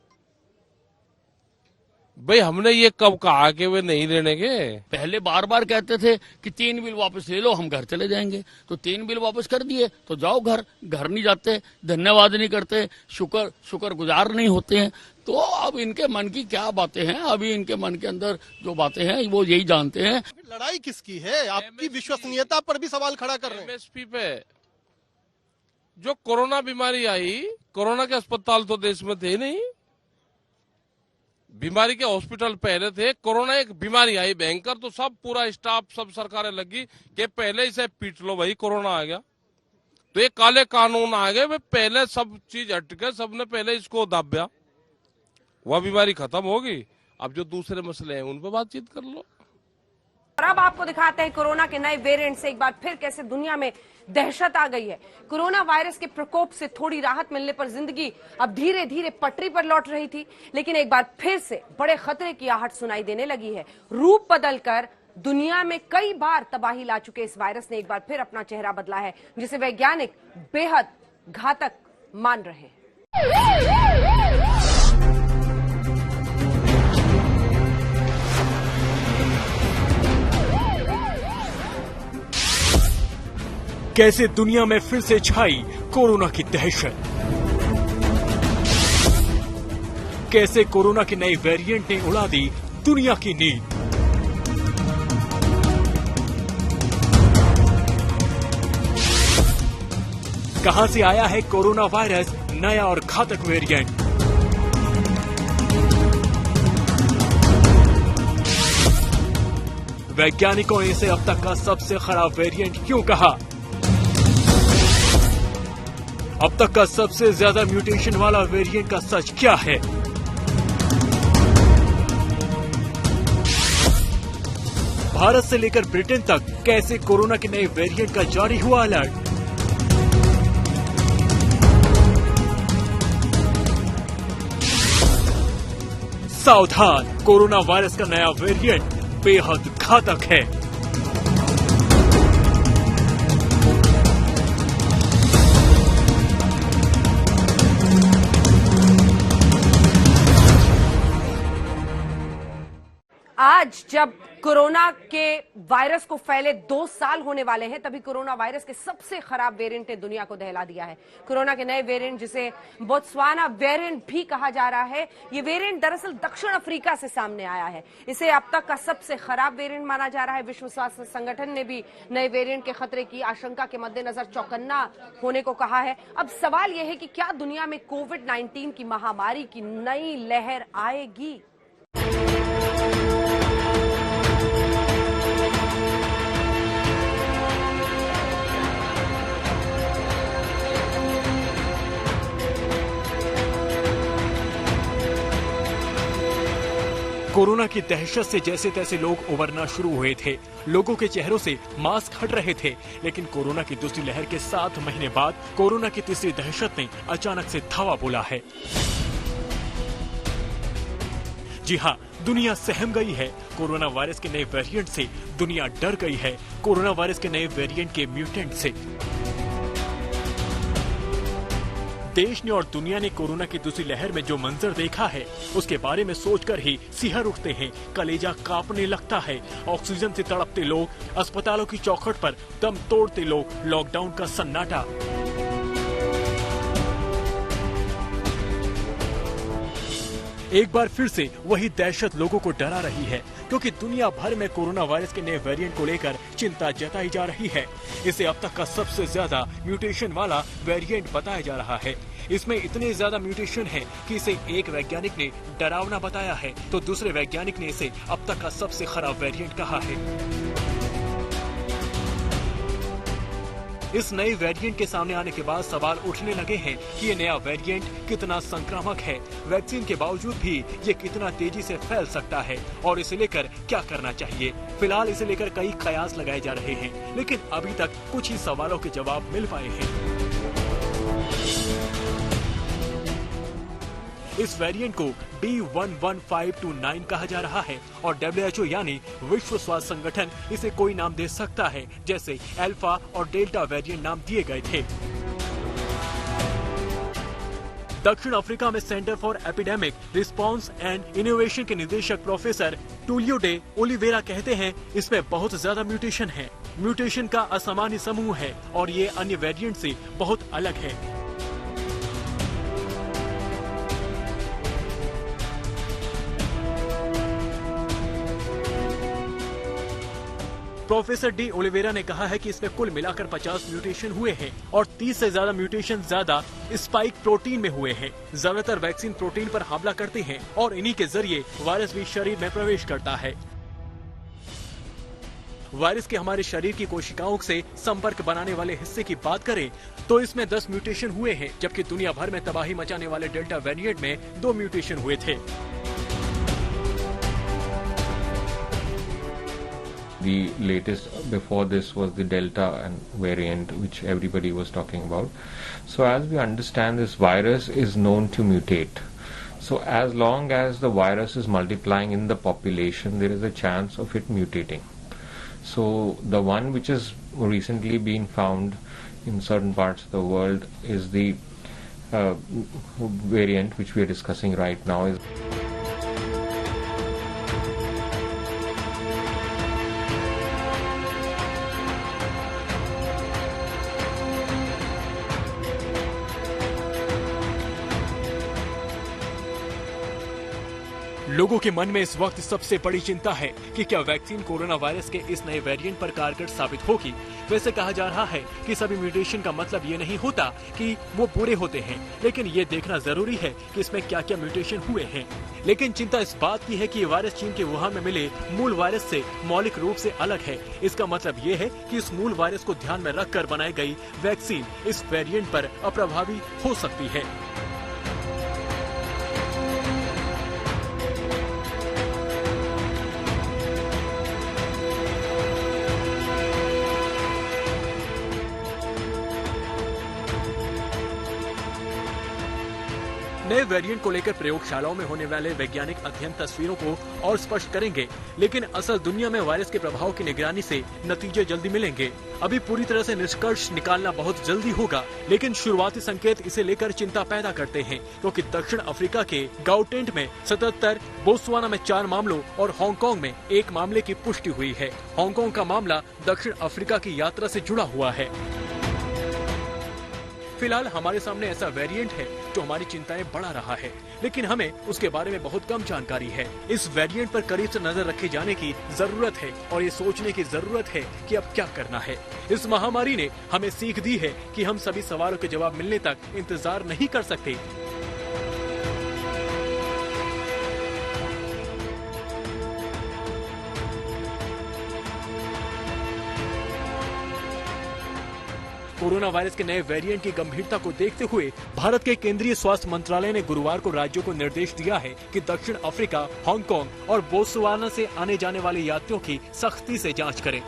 भाई, हमने ये कब कहा कि वे नहीं लेने के? पहले बार बार कहते थे कि 3 बिल वापस ले लो, हम घर चले जाएंगे। तो 3 बिल वापस कर दिए तो जाओ घर नहीं जाते, धन्यवाद नहीं करते, शुक्रगुजार नहीं होते हैं। तो अब इनके मन की क्या बातें हैं, अभी इनके मन के अंदर जो बातें हैं वो यही जानते हैं। लड़ाई किसकी है? आपकी विश्वसनीयता पर भी सवाल खड़ा कर रहे हैं। एमएसपी पे जो कोरोना बीमारी आई, कोरोना के अस्पताल तो देश में थे नहीं, बीमारी के हॉस्पिटल पहले थे। कोरोना एक बीमारी आई भयंकर, तो सब पूरा स्टाफ, सब सरकारें लगी कि पहले इसे पीट लो भाई, कोरोना आ गया। तो ये काले कानून आ गए, वे पहले सब चीज हट गए, सबने पहले इसको दाब्या, वह बीमारी खत्म होगी। अब जो दूसरे मसले हैं उन पर बातचीत कर लो। और अब आपको दिखाते हैं कोरोना के नए वेरिएंट से एक बार फिर कैसे दुनिया में दहशत आ गई है। कोरोना वायरस के प्रकोप से थोड़ी राहत मिलने पर जिंदगी अब धीरे धीरे पटरी पर लौट रही थी, लेकिन एक बार फिर से बड़े खतरे की आहट सुनाई देने लगी है। रूप बदलकर दुनिया में कई बार तबाही ला चुके इस वायरस ने एक बार फिर अपना चेहरा बदला है, जिसे वैज्ञानिक बेहद घातक मान रहे हैं। कैसे दुनिया में फिर से छाई कोरोना की दहशत, कैसे कोरोना के नए वेरिएंट ने उड़ा दी दुनिया की नींद। कहां से आया है कोरोना वायरस नया और घातक वेरिएंट? वैज्ञानिकों ने इसे अब तक का सबसे खराब वेरिएंट क्यों कहा? अब तक का सबसे ज्यादा म्यूटेशन वाला वेरिएंट का सच क्या है? भारत से लेकर ब्रिटेन तक कैसे कोरोना के नए वेरिएंट का जारी हुआ अलर्ट? सावधान, कोरोना वायरस का नया वेरिएंट बेहद घातक है। आज जब कोरोना के वायरस को फैले 2 साल होने वाले हैं, तभी कोरोना वायरस के सबसे खराब वेरिएंट ने दुनिया को दहला दिया है। कोरोना के नए वेरिएंट, जिसे बोत्सवाना वेरिएंट भी कहा जा रहा है, ये वेरिएंट दरअसल दक्षिण अफ्रीका से सामने आया है। इसे अब तक का सबसे खराब वेरिएंट माना जा रहा है। विश्व स्वास्थ्य संगठन ने भी नए वेरिएंट के खतरे की आशंका के मद्देनजर चौकन्ना होने को कहा है। अब सवाल यह है कि क्या दुनिया में कोविड-19 की महामारी की नई लहर आएगी? कोरोना की दहशत से जैसे तैसे लोग उबरना शुरू हुए थे, लोगों के चेहरों से मास्क हट रहे थे, लेकिन कोरोना की दूसरी लहर के 7 महीने बाद कोरोना की तीसरी दहशत ने अचानक से धावा बोला है। जी हाँ, दुनिया सहम गई है। कोरोना वायरस के नए वेरिएंट से दुनिया डर गई है, कोरोना वायरस के नए वेरिएंट के म्यूटेंट से। देश ने और दुनिया ने कोरोना की दूसरी लहर में जो मंजर देखा है, उसके बारे में सोचकर ही सिहर उठते हैं, कलेजा कांपने लगता है। ऑक्सीजन से तड़पते लोग, अस्पतालों की चौखट पर दम तोड़ते लोग, लॉकडाउन का सन्नाटा। एक बार फिर से वही दहशत लोगों को डरा रही है, क्योंकि दुनिया भर में कोरोना वायरस के नए वेरिएंट को लेकर चिंता जताई जा रही है। इसे अब तक का सबसे ज्यादा म्यूटेशन वाला वेरिएंट बताया जा रहा है। इसमें इतने ज्यादा म्यूटेशन है कि इसे एक वैज्ञानिक ने डरावना बताया है, तो दूसरे वैज्ञानिक ने इसे अब तक का सबसे खराब वेरिएंट कहा है। इस नए वेरिएंट के सामने आने के बाद सवाल उठने लगे हैं कि ये नया वेरिएंट कितना संक्रामक है, वैक्सीन के बावजूद भी ये कितना तेजी से फैल सकता है और इसे लेकर क्या करना चाहिए। फिलहाल इसे लेकर कई कयास लगाए जा रहे हैं, लेकिन अभी तक कुछ ही सवालों के जवाब मिल पाए हैं। इस वेरिएंट को B11529 कहा जा रहा है और WHO यानी विश्व स्वास्थ्य संगठन इसे कोई नाम दे सकता है, जैसे अल्फा और डेल्टा वेरिएंट नाम दिए गए थे। दक्षिण अफ्रीका में centre for epidemic response and innovation के निदेशक प्रोफेसर टूलियो डे ओलिवेरा कहते हैं, इसमें बहुत ज्यादा म्यूटेशन है। म्यूटेशन का असामान्य समूह है और ये अन्य वेरिएंट से बहुत अलग है। प्रोफेसर डी ओलिवेरा ने कहा है कि इसमें कुल मिलाकर 50 म्यूटेशन हुए हैं और 30 से ज्यादा म्यूटेशन ज्यादा स्पाइक प्रोटीन में हुए हैं। ज्यादातर वैक्सीन प्रोटीन पर हमला करते हैं और इन्हीं के जरिए वायरस भी शरीर में प्रवेश करता है। वायरस के हमारे शरीर की कोशिकाओं से संपर्क बनाने वाले हिस्से की बात करें तो इसमें 10 म्यूटेशन हुए हैं, जबकि दुनिया भर में तबाही मचाने वाले डेल्टा वेरिएंट में 2 म्यूटेशन हुए थे। The latest before this was the Delta variant, which everybody was talking about. So as we understand, this virus is known to mutate. So as long as the virus is multiplying in the population, there is a chance of it mutating. So the one which has recently been found in certain parts of the world is the variant which we are discussing right now. लोगों के मन में इस वक्त सबसे बड़ी चिंता है कि क्या वैक्सीन कोरोना वायरस के इस नए वेरिएंट पर कारगर साबित होगी। वैसे कहा जा रहा है कि सभी म्यूटेशन का मतलब ये नहीं होता कि वो बुरे होते हैं, लेकिन ये देखना जरूरी है कि इसमें क्या क्या म्यूटेशन हुए हैं। लेकिन चिंता इस बात की है कि ये वायरस चीन के वुहान में मिले मूल वायरस से मौलिक रूप से अलग है। इसका मतलब ये है कि इस मूल वायरस को ध्यान में रखकर बनाई गई वैक्सीन इस वेरिएंट पर अप्रभावी हो सकती है। नए वेरिएंट को लेकर प्रयोगशालाओं में होने वाले वैज्ञानिक अध्ययन तस्वीरों को और स्पष्ट करेंगे, लेकिन असल दुनिया में वायरस के प्रभाव की निगरानी से नतीजे जल्दी मिलेंगे। अभी पूरी तरह से निष्कर्ष निकालना बहुत जल्दी होगा, लेकिन शुरुआती संकेत इसे लेकर चिंता पैदा करते हैं, क्योंकि दक्षिण अफ्रीका के गाउटेंट में 77, बोत्सवाना में 4 मामलों और हांगकांग में 1 मामले की पुष्टि हुई है। हांगकांग का मामला दक्षिण अफ्रीका की यात्रा से जुड़ा हुआ है। फिलहाल हमारे सामने ऐसा वेरिएंट है जो हमारी चिंताएं बढ़ा रहा है, लेकिन हमें उसके बारे में बहुत कम जानकारी है। इस वेरिएंट पर करीब से नजर रखे जाने की जरूरत है और ये सोचने की जरूरत है कि अब क्या करना है। इस महामारी ने हमें सीख दी है कि हम सभी सवालों के जवाब मिलने तक इंतजार नहीं कर सकते। कोरोना वायरस के नए वेरिएंट की गंभीरता को देखते हुए भारत के केंद्रीय स्वास्थ्य मंत्रालय ने गुरुवार को राज्यों को निर्देश दिया है कि दक्षिण अफ्रीका, हांगकांग और बोत्सवाना से आने जाने वाले यात्रियों की सख्ती से जांच करें।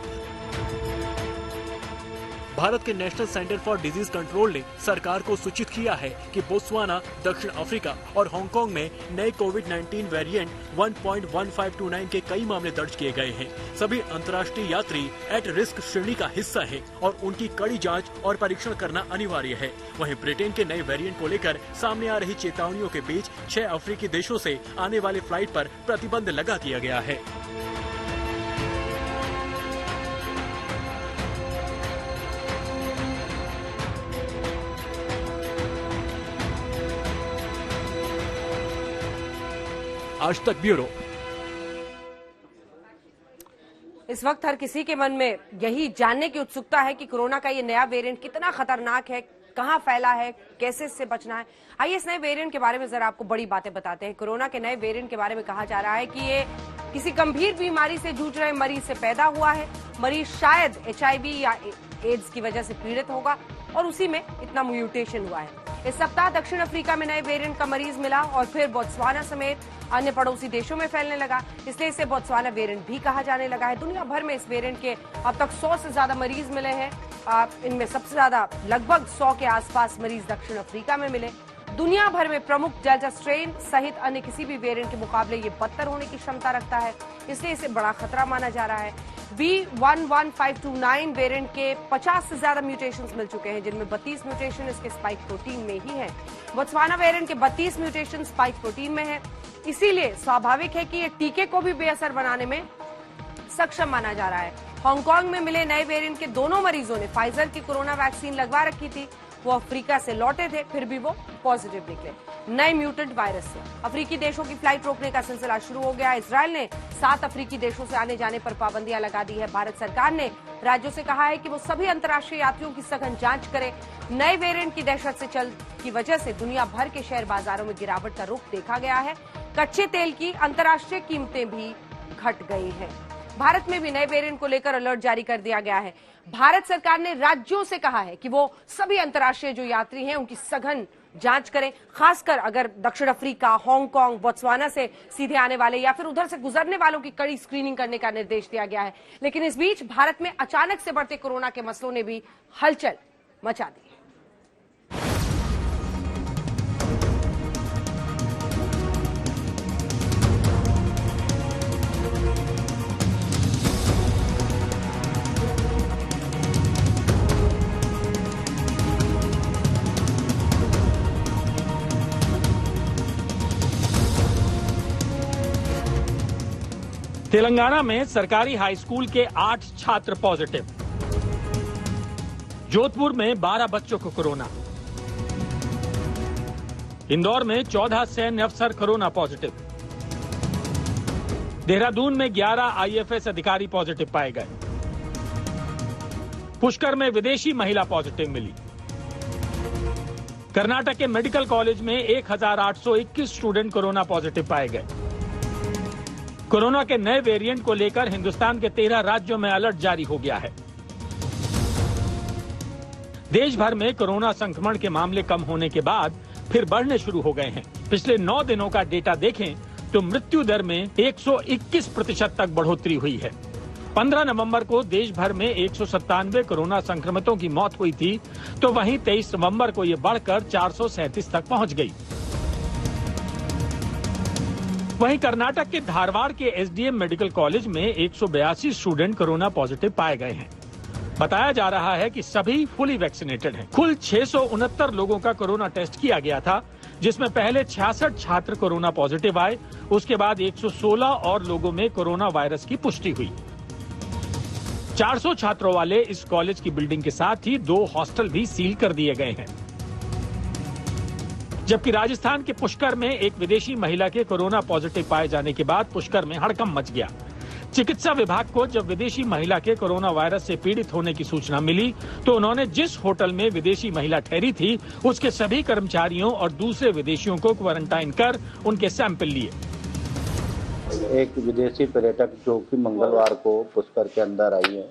भारत के national centre for disease control ने सरकार को सूचित किया है कि बोत्सवाना, दक्षिण अफ्रीका और हांगकांग में नए कोविड-19 वेरिएंट 1.1529 के कई मामले दर्ज किए गए हैं। सभी अंतर्राष्ट्रीय यात्री एट रिस्क श्रेणी का हिस्सा हैं और उनकी कड़ी जांच और परीक्षण करना अनिवार्य है। वहीं ब्रिटेन के नए वेरिएंट को लेकर सामने आ रही चेतावनियों के बीच 6 अफ्रीकी देशों से आने वाले फ्लाइट पर प्रतिबंध लगा दिया गया है। आज तक ब्यूरो। इस वक्त हर किसी के मन में यही जानने की उत्सुकता है कि कोरोना का ये नया वेरिएंट कितना खतरनाक है, कहां फैला है, कैसे इससे बचना है। आइए इस नए वेरिएंट के बारे में जरा आपको बड़ी बातें बताते हैं। कोरोना के नए वेरिएंट के बारे में कहा जा रहा है कि ये किसी गंभीर बीमारी से जूझ रहे मरीज से पैदा हुआ है। मरीज शायद HIV या एड्स की वजह से पीड़ित होगा और उसी में इतना म्यूटेशन हुआ है। इस सप्ताह दक्षिण अफ्रीका में नए वेरिएंट का मरीज मिला और फिर बोत्सवाना समेत अन्य पड़ोसी देशों में फैलने लगा, इसलिए इसे बोत्सवाना वेरिएंट भी कहा जाने लगा है। दुनिया भर में इस वेरिएंट के अब तक 100 से ज्यादा मरीज मिले हैं। इनमें सबसे ज्यादा लगभग 100 के आसपास मरीज दक्षिण अफ्रीका में मिले। दुनिया भर में प्रमुख डेल्टा स्ट्रेन सहित अन्य किसी भी वेरिएंट के मुकाबले ये बदतर होने की क्षमता रखता है, इसलिए इसे बड़ा खतरा माना जा रहा है। B11529 वेरिएंट के 50 से ज्यादा म्यूटेशंस मिल चुके हैं, जिनमें 32 म्यूटेशन इसके स्पाइक प्रोटीन में ही है। बोत्सवाना वेरिएंट के 32 म्यूटेशन स्पाइक प्रोटीन में है, इसीलिए स्वाभाविक है कि ये टीके को भी बेअसर बनाने में सक्षम माना जा रहा है। हांगकांग में मिले नए वेरिएंट के दोनों मरीजों ने फाइजर की कोरोना वैक्सीन लगवा रखी थी। वो अफ्रीका से लौटे थे, फिर भी वो पॉजिटिव निकले नए म्यूटेंट वायरस से। अफ्रीकी देशों की फ्लाइट रोकने का सिलसिला शुरू हो गया। इजरायल ने 7 अफ्रीकी देशों से आने जाने पर पाबंदियां लगा दी है। भारत सरकार ने राज्यों से कहा है कि वो सभी अंतर्राष्ट्रीय यात्रियों की सघन जांच करें। नए वेरिएंट की दहशत की वजह से दुनिया भर के शेयर बाजारों में गिरावट का रुख देखा गया है। कच्चे तेल की अंतर्राष्ट्रीय कीमतें भी घट गई हैं। भारत में भी नए वेरिएंट को लेकर अलर्ट जारी कर दिया गया है। भारत सरकार ने राज्यों से कहा है कि वो सभी अंतर्राष्ट्रीय जो यात्री हैं उनकी सघन जांच करें, खासकर अगर दक्षिण अफ्रीका, हांगकांग, बोत्सवाना से सीधे आने वाले या फिर उधर से गुजरने वालों की कड़ी स्क्रीनिंग करने का निर्देश दिया गया है। लेकिन इस बीच भारत में अचानक से बढ़ते कोरोना के मसलों ने भी हलचल मचा दी। तेलंगाना में सरकारी हाई स्कूल के 8 छात्र पॉजिटिव। जोधपुर में 12 बच्चों को कोरोना। इंदौर में 14 सैन्य अफसर कोरोना पॉजिटिव। देहरादून में 11 IFS अधिकारी पॉजिटिव पाए गए। पुष्कर में विदेशी महिला पॉजिटिव मिली। कर्नाटक के मेडिकल कॉलेज में 1821 स्टूडेंट कोरोना पॉजिटिव पाए गए। कोरोना के नए वेरिएंट को लेकर हिंदुस्तान के 13 राज्यों में अलर्ट जारी हो गया है। देश भर में कोरोना संक्रमण के मामले कम होने के बाद फिर बढ़ने शुरू हो गए हैं। पिछले 9 दिनों का डेटा देखें तो मृत्यु दर में 121% तक बढ़ोतरी हुई है। 15 नवंबर को देश भर में 197 कोरोना संक्रमितों की मौत हुई थी, तो वहीं 23 नवंबर को ये बढ़कर 437 तक पहुंच गई। वहीं कर्नाटक के धारवाड़ के SDM मेडिकल कॉलेज में 182 स्टूडेंट कोरोना पॉजिटिव पाए गए हैं। बताया जा रहा है कि सभी फुली वैक्सीनेटेड हैं। कुल 669 लोगों का कोरोना टेस्ट किया गया था, जिसमें पहले 66 छात्र कोरोना पॉजिटिव आए, उसके बाद 116 और लोगों में कोरोना वायरस की पुष्टि हुई। 400 छात्रों वाले इस कॉलेज की बिल्डिंग के साथ ही 2 हॉस्टल भी सील कर दिए गए हैं। जबकि राजस्थान के पुष्कर में एक विदेशी महिला के कोरोना पॉजिटिव पाए जाने के बाद पुष्कर में हड़कंप मच गया। चिकित्सा विभाग को जब विदेशी महिला के कोरोना वायरस से पीड़ित होने की सूचना मिली, तो उन्होंने जिस होटल में विदेशी महिला ठहरी थी उसके सभी कर्मचारियों और दूसरे विदेशियों को क्वारंटाइन कर उनके सैंपल लिए। एक विदेशी पर्यटक जो कि मंगलवार को पुष्कर के अंदर आई है,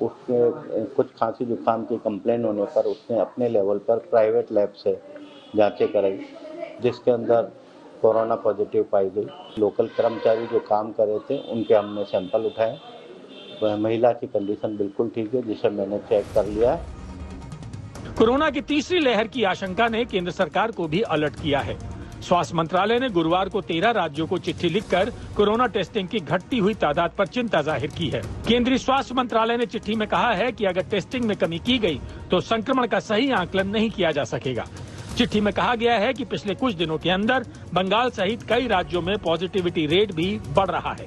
उसके कुछ खांसी जुकाम की कंप्लेन होने पर उसने अपने लेवल पर प्राइवेट लैब से जांचें कराई, जिसके अंदर कोरोना पॉजिटिव पाई गई। लोकल कर्मचारी जो काम कर रहे थे उनके हमने सैंपल उठाए। महिला की कंडीशन बिल्कुल ठीक है, जिसे मैंने चेक कर लिया। कोरोना की तीसरी लहर की आशंका ने केंद्र सरकार को भी अलर्ट किया है। स्वास्थ्य मंत्रालय ने गुरुवार को 13 राज्यों को चिट्ठी लिखकर कोरोना टेस्टिंग की घटती हुई तादाद पर चिंता जाहिर की है। केंद्रीय स्वास्थ्य मंत्रालय ने चिट्ठी में कहा है कि अगर टेस्टिंग में कमी की गई तो संक्रमण का सही आकलन नहीं किया जा सकेगा। चिट्ठी में कहा गया है कि पिछले कुछ दिनों के अंदर बंगाल सहित कई राज्यों में पॉजिटिविटी रेट भी बढ़ रहा है।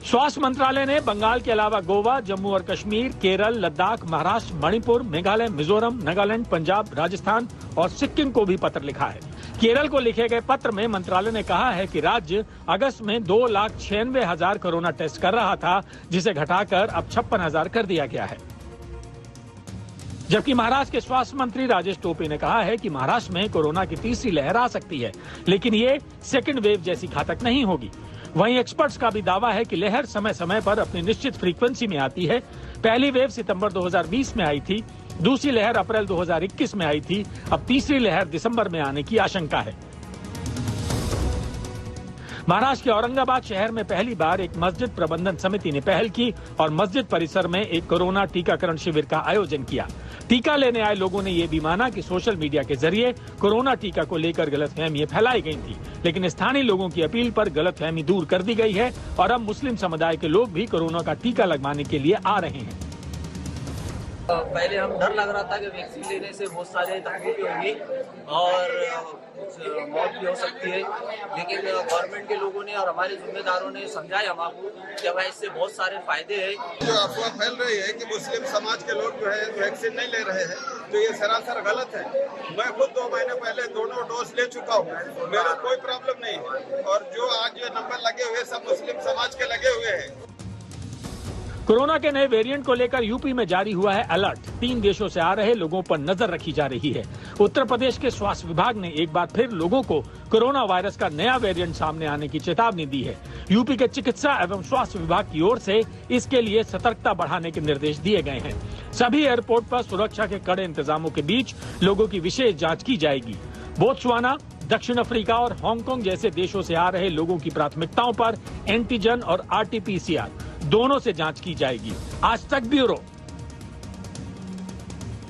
स्वास्थ्य मंत्रालय ने बंगाल के अलावा गोवा, जम्मू और कश्मीर, केरल, लद्दाख, महाराष्ट्र, मणिपुर, मेघालय, मिजोरम, नागालैंड, पंजाब, राजस्थान और सिक्किम को भी पत्र लिखा है। केरल को लिखे गए पत्र में मंत्रालय ने कहा है कि राज्य अगस्त में 2,96,000 कोरोना टेस्ट कर रहा था, जिसे घटाकर अब 56,000 कर दिया गया है। जबकि महाराष्ट्र के स्वास्थ्य मंत्री राजेश टोपे ने कहा है कि महाराष्ट्र में कोरोना की तीसरी लहर आ सकती है, लेकिन ये सेकंड वेव जैसी घातक नहीं होगी। वहीं एक्सपर्ट्स का भी दावा है कि लहर समय समय पर अपनी निश्चित फ्रीक्वेंसी में आती है। पहली वेव सितंबर 2020 में आई थी, दूसरी लहर अप्रैल 2021 में आई थी, अब तीसरी लहर दिसंबर में आने की आशंका है। महाराष्ट्र के औरंगाबाद शहर में पहली बार एक मस्जिद प्रबंधन समिति ने पहल की और मस्जिद परिसर में एक कोरोना टीकाकरण शिविर का आयोजन किया। टीका लेने आए लोगों ने ये भी माना कि सोशल मीडिया के जरिए कोरोना टीका को लेकर गलतफहमियां फैलाई गई थी, लेकिन स्थानीय लोगों की अपील पर गलतफहमी दूर कर दी गई है और अब मुस्लिम समुदाय के लोग भी कोरोना का टीका लगवाने के लिए आ रहे हैं। पहले हम डर लग रहा था कि वैक्सीन लेने से बहुत सारे तकलीफें होंगी और मौत भी हो सकती है, लेकिन गवर्नमेंट के लोगों ने और हमारे जिम्मेदारों ने समझाया हमको कि भाई इससे बहुत सारे फायदे हैं। जो अफवाह फैल रही है कि मुस्लिम समाज के लोग जो है वैक्सीन नहीं ले रहे हैं, तो ये सरासर गलत है। मैं खुद 2 महीने पहले दोनों डोज ले चुका हूँ, मेरा कोई प्रॉब्लम नहीं है। और जो आज जो नंबर लगे हुए सब मुस्लिम समाज के लगे हुए हैं। कोरोना के नए वेरिएंट को लेकर यूपी में जारी हुआ है अलर्ट। 3 देशों से आ रहे लोगों पर नजर रखी जा रही है। उत्तर प्रदेश के स्वास्थ्य विभाग ने एक बार फिर लोगों को कोरोना वायरस का नया वेरिएंट सामने आने की चेतावनी दी है। यूपी के चिकित्सा एवं स्वास्थ्य विभाग की ओर से इसके लिए सतर्कता बढ़ाने के निर्देश दिए गए हैं। सभी एयरपोर्ट पर सुरक्षा के कड़े इंतजामों के बीच लोगों की विशेष जाँच की जाएगी। बोत्सवाना, दक्षिण अफ्रीका और हांगकांग जैसे देशों से आ रहे लोगों की प्राथमिकताओं पर एंटीजन और RT-PCR दोनों से जांच की जाएगी। आज तक ब्यूरो।